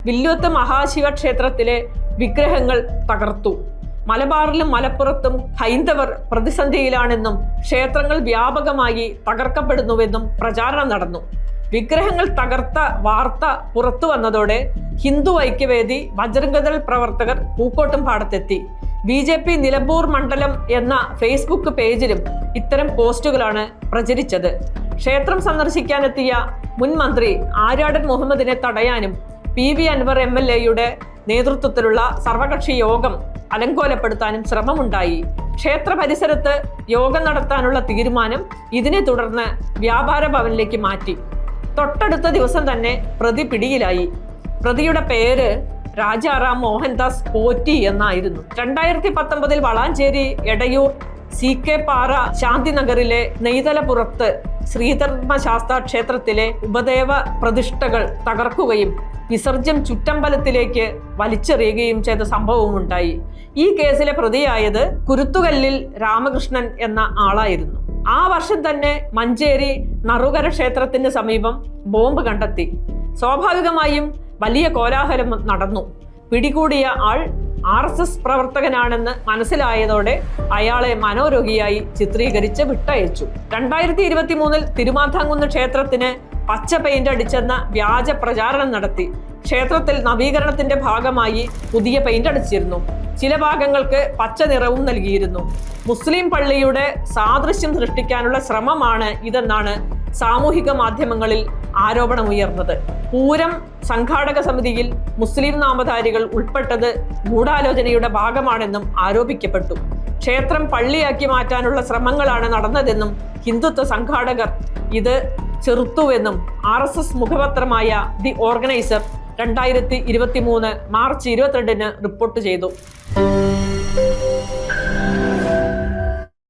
വില്ലോത്ത് മഹാശിവക്ഷേത്രത്തിലെ വിഗ്രഹങ്ങൾ തകർത്തു. മലബാറിലും മലപ്പുറത്തും ഹൈന്ദവർ പ്രതിസന്ധിയിലാണെന്നും ക്ഷേത്രങ്ങൾ വ്യാപകമായി തകർക്കപ്പെടുന്നുവെന്നും പ്രചാരണം നടന്നു. വിഗ്രഹങ്ങൾ തകർത്ത വാർത്ത പുറത്തു വന്നതോടെ ഹിന്ദു ഐക്യവേദി, ബജ്രംഗദൾ പ്രവർത്തകർ പൂക്കോട്ടും പാടത്തെത്തി. BJP നിലമ്പൂർ മണ്ഡലം എന്ന ഫേസ്ബുക്ക് പേജിലും ഇത്തരം പോസ്റ്റുകളാണ് പ്രചരിച്ചത്. ക്ഷേത്രം സന്ദർശിക്കാനെത്തിയ മുൻ മന്ത്രി ആര്യാടൻ മുഹമ്മദിനെ തടയാനും PV അൻവർ MLA-യുടെ നേതൃത്വത്തിലുള്ള സർവകക്ഷി യോഗം അലങ്കോലപ്പെടുത്താനും ശ്രമമുണ്ടായി. ക്ഷേത്ര പരിസരത്ത് യോഗം നടത്താനുള്ള തീരുമാനം ഇതിനെ തുടർന്ന് വ്യാപാര ഭവനിലേക്ക് മാറ്റി. തൊട്ടടുത്ത ദിവസം തന്നെ പ്രതി പിടിയിലായി. പ്രതിയുടെ പേര് രാജാറാം മോഹൻദാസ് പോറ്റി എന്നായിരുന്നു. 2019 വളാഞ്ചേരി എടയൂർ CK പാറ ശാന്തിനഗറിലെ നെയ്തലപുറത്ത് ശ്രീധർമ്മശാസ്താ ക്ഷേത്രത്തിലെ ഉപദേവ പ്രതിഷ്ഠകൾ തകർക്കുകയും വിസർജ്യം ചുറ്റമ്പലത്തിലേക്ക് വലിച്ചെറിയുകയും ചെയ്ത സംഭവമുണ്ടായി. ഈ കേസിലെ പ്രതിയായത് കുരുത്തുകല്ലിൽ രാമകൃഷ്ണൻ എന്ന ആളായിരുന്നു. ആ വർഷം തന്നെ മഞ്ചേരി നറുകര ക്ഷേത്രത്തിന് സമീപം ബോംബ് കണ്ടെത്തി. സ്വാഭാവികമായും വലിയ കോലാഹലം നടന്നു. പിടികൂടിയ ആൾ RSS പ്രവർത്തകനാണെന്ന് മനസ്സിലായതോടെ അയാളെ മനോരോഗിയായി ചിത്രീകരിച്ച് വിട്ടയച്ചു. 2023 തിരുമാന്താംകുന്ന് ക്ഷേത്രത്തിന് പച്ച പെയിന്റ് അടിച്ചെന്ന വ്യാജ പ്രചാരണം നടത്തി. ക്ഷേത്രത്തിൽ നവീകരണത്തിന്റെ ഭാഗമായി പുതിയ പെയിന്റ് അടിച്ചിരുന്നു. ചില ഭാഗങ്ങൾക്ക് പച്ച നിറവും നൽകിയിരുന്നു. മുസ്ലിം പള്ളിയുടെ സാദൃശ്യം സൃഷ്ടിക്കാനുള്ള ശ്രമമാണ് ഇതെന്നാണ് സാമൂഹിക മാധ്യമങ്ങളിൽ ആരോപണമുയർന്നത്. പൂരം സംഘാടക സമിതിയിൽ മുസ്ലിം നാമധാരികൾ ഉൾപ്പെട്ടത് ഗൂഢാലോചനയുടെ ഭാഗമാണെന്നും ആരോപിക്കപ്പെട്ടു. ക്ഷേത്രം പള്ളിയാക്കി മാറ്റാനുള്ള ശ്രമങ്ങളാണ് നടന്നതെന്നും ഹിന്ദുത്വ സംഘാടകർ ഇത് ചെറുത്തുവെന്നും RSS മുഖപത്രമായ ദി ഓർഗനൈസർ 2023 മാർച്ച് 22 റിപ്പോർട്ട് ചെയ്തു.